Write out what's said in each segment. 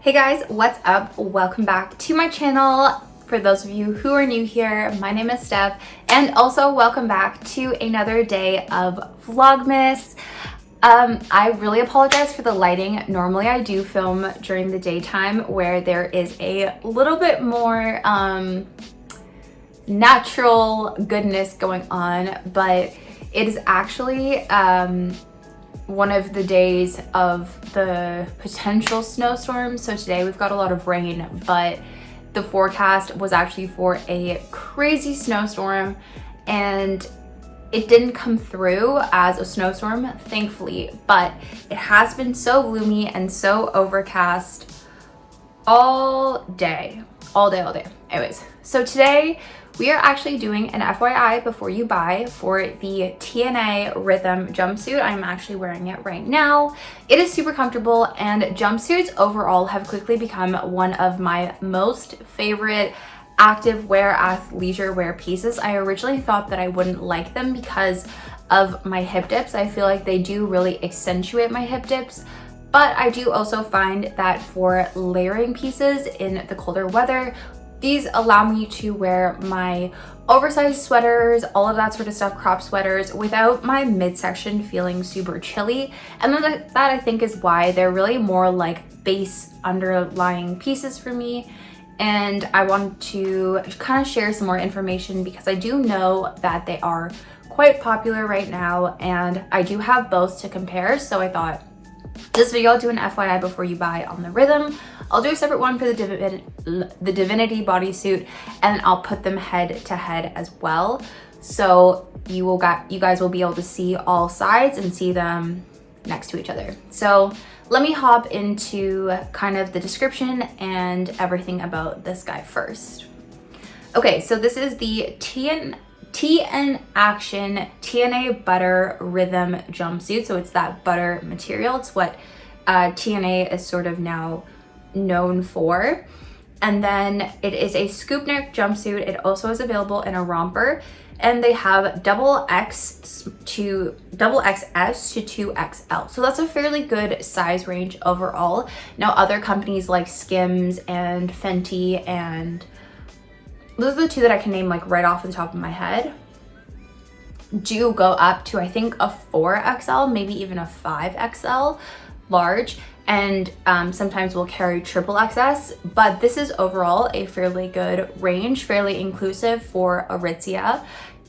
Hey guys, what's up? Welcome back to my channel. For those of you who are new here, my name is Steph, and also welcome back to another day of Vlogmas. I really apologize for the lighting. Normally I do film during the daytime where there is a little bit more natural goodness going on, but it is actually one of the days of the potential snowstorm. So today we've got a lot of rain, but the forecast was actually for a crazy snowstorm, and it didn't come through as a snowstorm, thankfully, but it has been so gloomy and so overcast all day. Anyways, so today we are actually doing an FYI before you buy for the TNA Rhythm jumpsuit. I'm actually wearing it right now. It is super comfortable, and jumpsuits overall have quickly become one of my most favorite active wear, athleisure wear pieces. I originally thought that I wouldn't like them because of my hip dips. I feel like they do really accentuate my hip dips. But I do also find that for layering pieces in the colder weather, these allow me to wear my oversized sweaters, all of that sort of stuff, crop sweaters, without my midsection feeling super chilly. And that I think is why they're really more like base underlying pieces for me. And I want to kind of share some more information because I do know that they are quite popular right now, and I do have both to compare. So I thought this video, I'll do an FYI before you buy on the Rhythm. I'll do a separate one for the Divinity bodysuit, and I'll put them head to head as well. So you guys will be able to see all sides and see them next to each other. So let me hop into kind of the description and everything about this guy first. Okay, so this is the TN Action TNA Butter Rhythm jumpsuit. So it's that butter material. It's what TNA is sort of now known for. And then it is a scoop neck jumpsuit. It also is available in a romper, and they have XXS to 2XL. So that's a fairly good size range overall. Now other companies like Skims and Fenty, and those are the two that I can name like right off the top of my head, do go up to I think a 4XL, maybe even a 5XL large, and sometimes will carry XXS, but this is overall a fairly good range, fairly inclusive for Aritzia.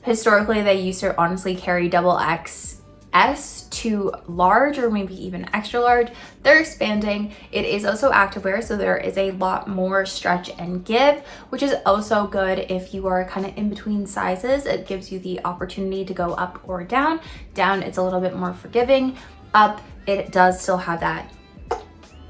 Historically, they used to honestly carry XXS to large or maybe even extra large. They're expanding. It is also activewear, so there is a lot more stretch and give, which is also good if you are kind of in between sizes. It gives you the opportunity to go up or down. Down, it's a little bit more forgiving. Up, it does still have that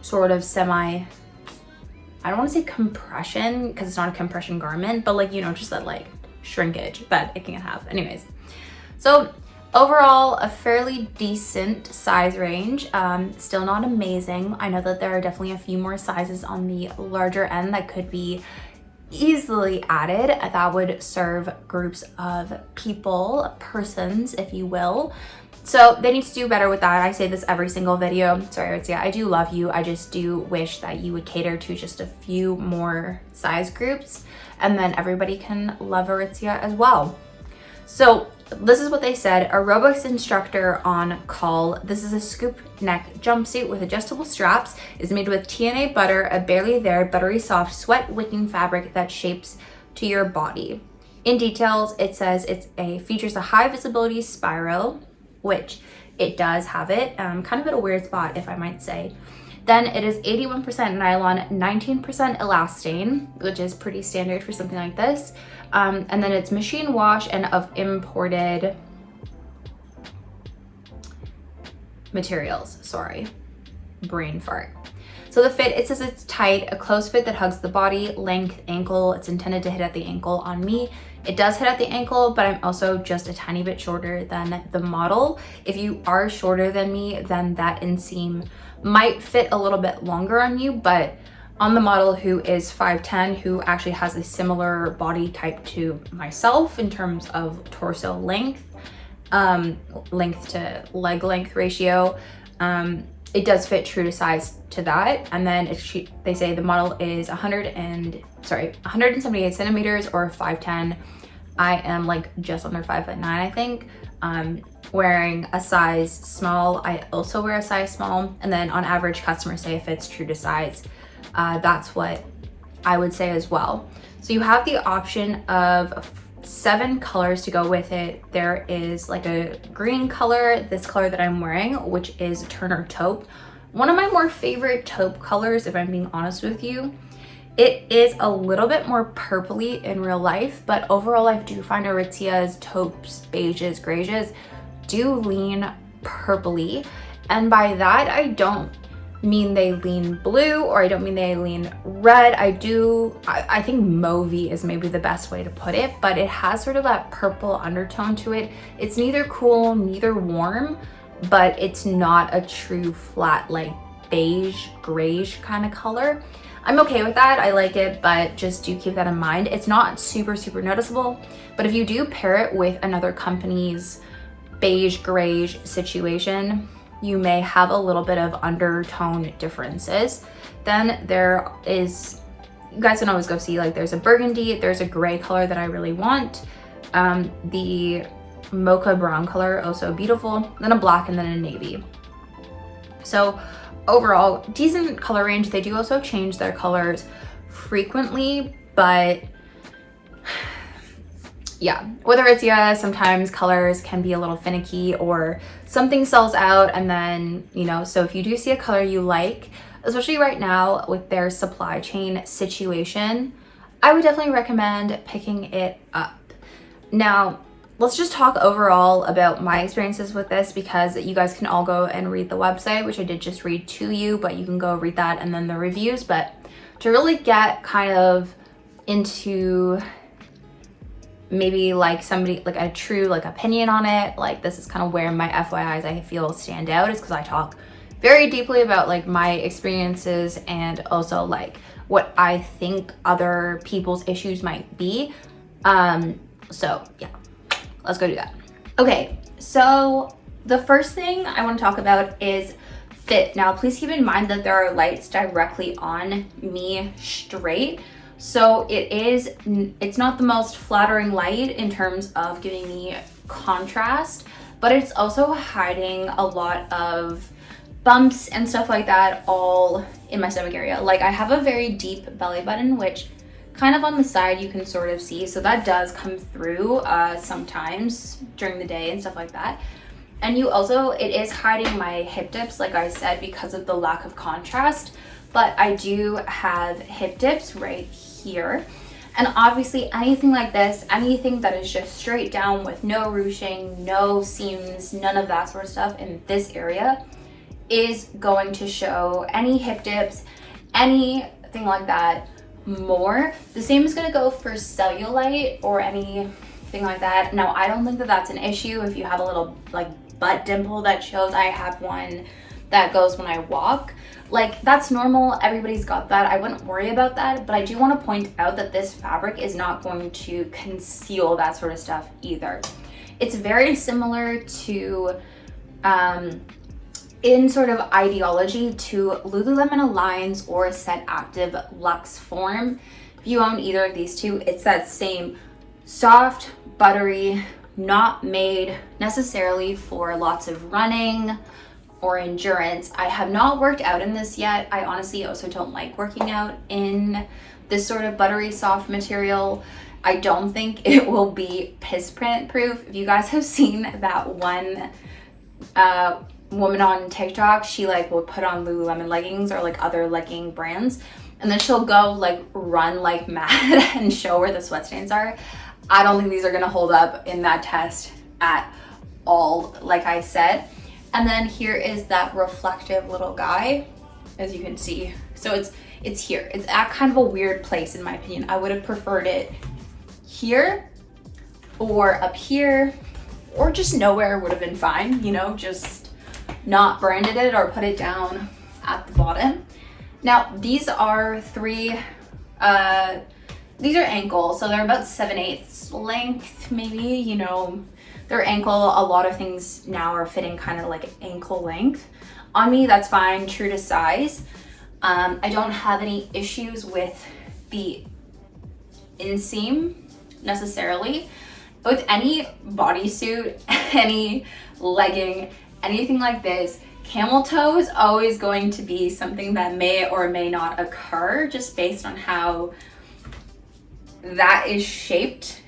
sort of I don't want to say compression because it's not a compression garment, but like, you know, just that like shrinkage that it can have. Anyways, so overall a fairly decent size range. Still not amazing. I know that there are definitely a few more sizes on the larger end that could be easily added that would serve groups of people, persons, if you will. So they need to do better with that. I say this every single video. Sorry, Aritzia, I do love you. I just do wish that you would cater to just a few more size groups, and then everybody can love Aritzia as well. So this is what they said. Aerobics instructor on call. This is a scoop neck jumpsuit with adjustable straps. Is made with TNA butter, a barely there, buttery soft, sweat wicking fabric that shapes to your body. In details, it says features a high visibility spiral, which it does have it, kind of at a weird spot, if I might say. Then it is 81% nylon, 19% elastane, which is pretty standard for something like this. And then it's machine wash and of imported materials. Sorry, brain fart. So the fit, it says it's tight, a close fit that hugs the body, length, ankle. It's intended to hit at the ankle on me. It does hit at the ankle, but I'm also just a tiny bit shorter than the model. If you are shorter than me, then that inseam might fit a little bit longer on you, but on the model who is 5'10", who actually has a similar body type to myself in terms of torso length, length to leg length ratio, it does fit true to size to that. And then they say the model is 178 centimeters or 5'10". I am like just under 5'9", I think. Wearing a size small. I also wear a size small, and then on average customers say if it's true to size. That's what I would say as well. So you have the option of 7 colors to go with it. There is like a green color, this color that I'm wearing, which is Turner taupe. One of my more favorite taupe colors, if I'm being honest with you. It is a little bit more purpley in real life, but overall I do find Aritzia's taupes, beiges, grays do lean purpley. And by that, I don't mean they lean blue, or I don't mean they lean red. I think mauvey is maybe the best way to put it, but it has sort of that purple undertone to it. It's neither cool, neither warm, but it's not a true flat like beige, grayish kind of color. I'm okay with that, I like it, but just do keep that in mind. It's not super noticeable, but if you do pair it with another company's beige, grayish situation, you may have a little bit of undertone differences. Then there is, you guys can always go see, like there's a burgundy, there's a gray color that I really want. The mocha brown color, also beautiful. Then a black and then a navy. So overall, decent color range. They do also change their colors frequently, but yeah, with Aritzia, sometimes colors can be a little finicky or something sells out, and then, you know, so if you do see a color you like, especially right now with their supply chain situation, I would definitely recommend picking it up. Now, let's just talk overall about my experiences with this, because you guys can all go and read the website, which I did just read to you, but you can go read that and then the reviews. But to really get kind of into maybe like somebody like a true like opinion on it, like this is kind of where my FYIs I feel stand out, is because I talk very deeply about like my experiences and also like what I think other people's issues might be. So yeah, let's go do that. Okay, so the first thing I want to talk about is fit. Now, please keep in mind that there are lights directly on me straight. So it's not the most flattering light in terms of giving me contrast, but it's also hiding a lot of bumps and stuff like that all in my stomach area. Like I have a very deep belly button, which kind of on the side you can sort of see. So that does come through sometimes during the day and stuff like that. And it is hiding my hip dips, like I said, because of the lack of contrast. But I do have hip dips right here. And obviously anything like this, anything that is just straight down with no ruching, no seams, none of that sort of stuff in this area is going to show any hip dips, anything like that more. The same is going to go for cellulite or anything like that. Now, I don't think that that's an issue if you have a little like butt dimple that shows. I have one that goes when I walk. Like that's normal, everybody's got that. I wouldn't worry about that, but I do want to point out that this fabric is not going to conceal that sort of stuff either. It's very similar to in sort of ideology to Lululemon Aligns or Set Active Luxe Form. If you own either of these two, it's that same soft, buttery, not made necessarily for lots of running or endurance. I have not worked out in this yet. I honestly also don't like working out in this sort of buttery soft material. I don't think it will be piss print proof. If you guys have seen that one woman on TikTok, she like will put on Lululemon leggings or like other legging brands, and then she'll go like run like mad and show where the sweat stains are. I don't think these are gonna hold up in that test at all, like I said. And then here is that reflective little guy, as you can see. So it's here. It's at kind of a weird place in my opinion. I would have preferred it here or up here, or just nowhere would have been fine, you know, just not branded it or put it down at the bottom. Now these are these are ankle, so they're about 7/8 length maybe, you know, their ankle. A lot of things now are fitting kind of like ankle length. On me, that's fine, true to size. I don't have any issues with the inseam necessarily. With any bodysuit, any legging, anything like this, camel toe is always going to be something that may or may not occur just based on how that is shaped.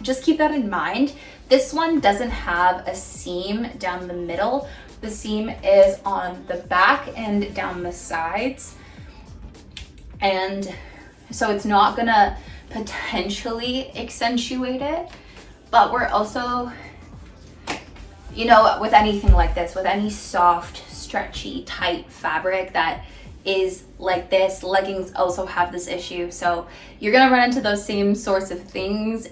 Just keep that in mind. This one doesn't have a seam down the middle. The seam is on the back and down the sides. And so it's not gonna potentially accentuate it, but we're also, you know, with anything like this, with any soft, stretchy, tight fabric that is like this, leggings also have this issue. So you're gonna run into those same sorts of things.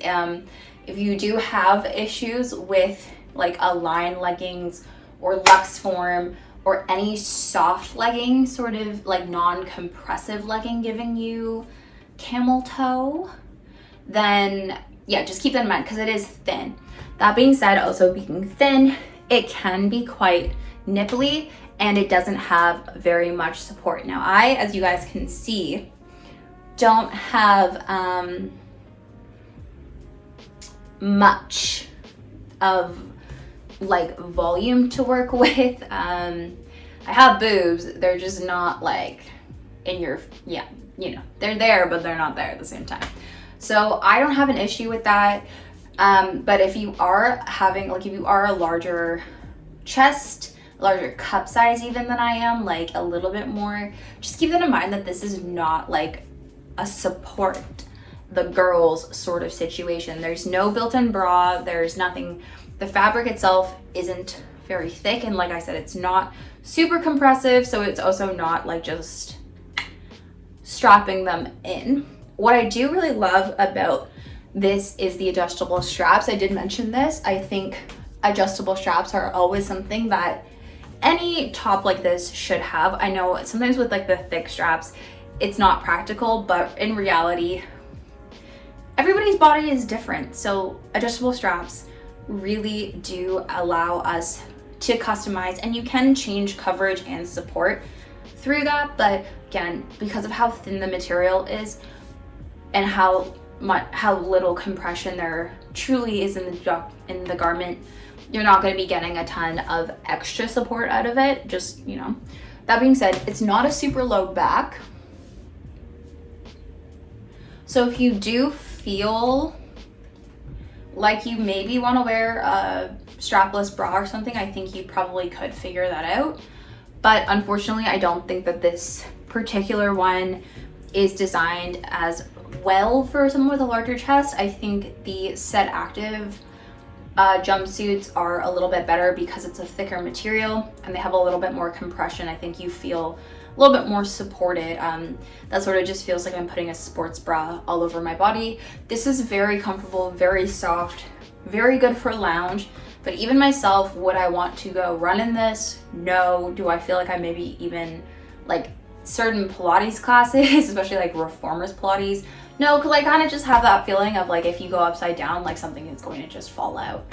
If you do have issues with like a line leggings or luxe form or any soft legging, sort of like non-compressive legging giving you camel toe, then yeah, just keep that in mind because it is thin. That being said, also being thin, it can be quite nipply and it doesn't have very much support. Now I, as you guys can see, don't have much of like volume to work with. I have boobs, they're just not like in your, yeah, you know, they're there, but they're not there at the same time. So I don't have an issue with that. But if you are having, like if you are a larger chest, larger cup size even than I am, like a little bit more, just keep that in mind that this is not like a support the girls sort of situation. There's no built-in bra, there's nothing. The fabric itself isn't very thick, and like I said, it's not super compressive, so it's also not like just strapping them in. What I do really love about this is the adjustable straps. I did mention this. I think adjustable straps are always something that any top like this should have. I know sometimes with like the thick straps, it's not practical, but in reality, everybody's body is different. So adjustable straps really do allow us to customize, and you can change coverage and support through that. But again, because of how thin the material is and how little compression there truly is in the garment, you're not going to be getting a ton of extra support out of it. Just, you know, that being said, it's not a super low back. So if you do feel like you maybe want to wear a strapless bra or something, I think you probably could figure that out. But unfortunately, I don't think that this particular one is designed as well for someone with a larger chest. I think the Set Active jumpsuits are a little bit better because it's a thicker material and they have a little bit more compression. I think you feel a little bit more supported. That sort of just feels like I'm putting a sports bra all over my body. This is very comfortable, very soft, very good for lounge. But even myself, would I want to go run in this? No. Do I feel like I maybe even like certain Pilates classes, especially like reformers Pilates? No, because I kind of just have that feeling of like if you go upside down, like something is going to just fall out.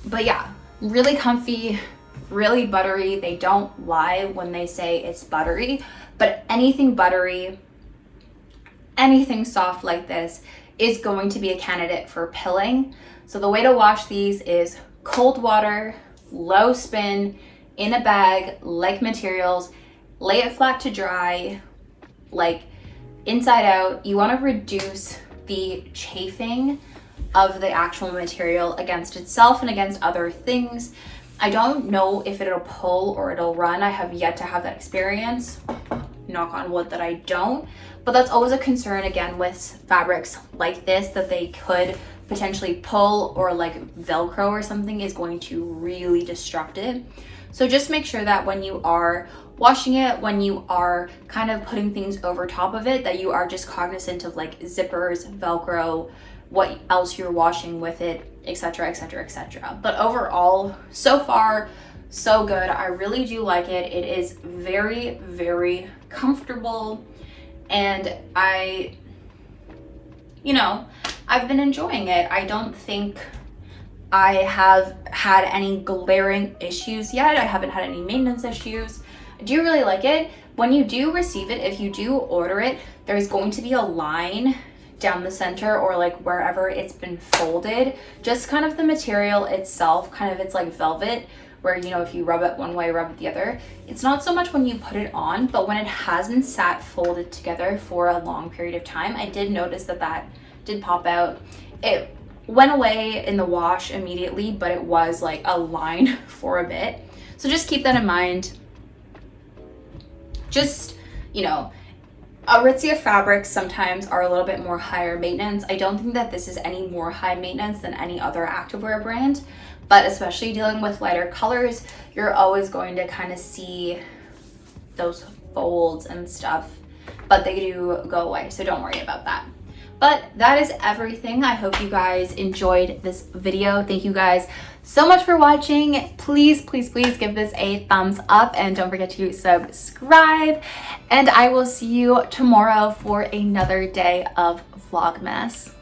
But yeah, really comfy, really buttery. They don't lie when they say it's buttery, but anything buttery, anything soft like this is going to be a candidate for pilling. So the way to wash these is cold water, low spin, in a bag, like materials, lay it flat to dry, like inside out. You want to reduce the chafing of the actual material against itself and against other things. I don't know if it'll pull or it'll run. I have yet to have that experience. Knock on wood that I don't. But that's always a concern again with fabrics like this, that they could potentially pull, or like Velcro or something is going to really disrupt it. So just make sure that when you are washing it, when you are kind of putting things over top of it, that you are just cognizant of like zippers, Velcro, what else you're washing with it, etc, etc, etc. But overall, so far, so good. I really do like it. It is very, very comfortable, and I've been enjoying it. I don't think I have had any glaring issues yet. I haven't had any maintenance issues. I do really like it. When you do receive it, if you do order it, there's going to be a line down the center or like wherever it's been folded. Just kind of the material itself, kind of it's like velvet, where, you know, if you rub it one way, rub it the other. It's not so much when you put it on, but when it hasn't sat folded together for a long period of time, I did notice that that did pop out. It went away in the wash immediately, but it was like a line for a bit. So just keep that in mind. Just, you know, Aritzia fabrics sometimes are a little bit more higher maintenance. I don't think that this is any more high maintenance than any other activewear brand, but especially dealing with lighter colors, you're always going to kind of see those folds and stuff, but they do go away, so don't worry about that. But that is everything. I hope you guys enjoyed this video. Thank you guys so much for watching. Please, please, please give this a thumbs up and don't forget to subscribe. And I will see you tomorrow for another day of Vlogmas.